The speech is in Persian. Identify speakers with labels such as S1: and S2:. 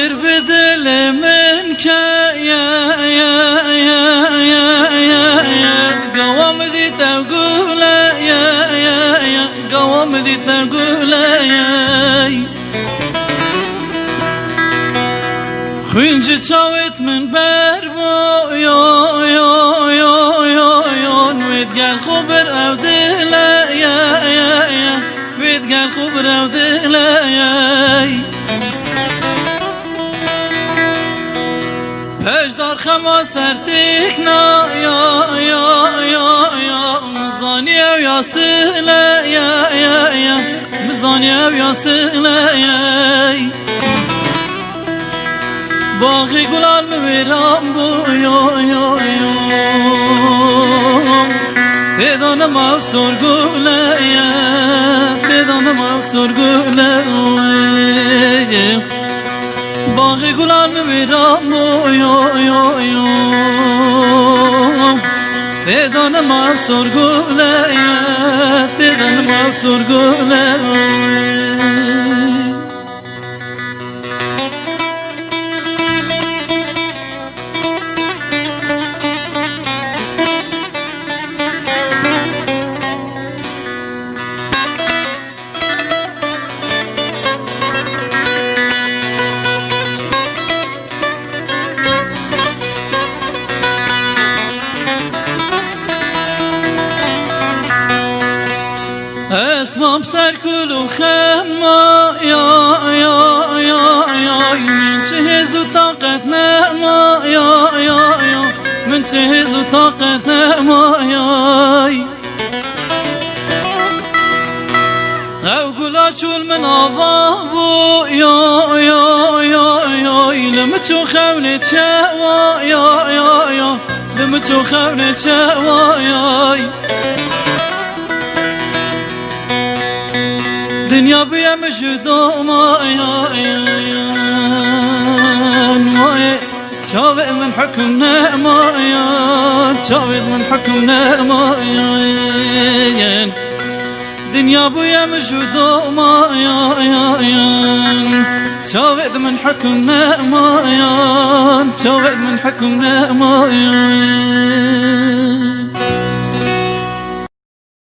S1: خبر بدل منك يا قوام ذي تقول يا قوام ذي تقول يا خوينجي تشاوت من بربو ويتقال خبر او دلا يا ويتقال خبر او دلا يا هجدار خما سرتكنا يا مزانيا ويا سلا يا مزانيا ويا سلا يا باغي گلان میرم بو یا بدانم افسر گله بدانم افسر گله باغی گلان میرم بو یا بدانم افسر گله بدانم افسر گله اسمم سرکل و خما یا من جهز و طاقت نما یا من جهز و طاقت نما او گلا چول من آوا بو یا لمچو خونت شوا یا لمچو خونت شوا دنیا بیم جدا مایا تشاوئ من حكم مایا تشاوئ من حكم مایا دنیا بیم جدا مایا تشاوئ من حكم مایا تشاوئ من حكم مایا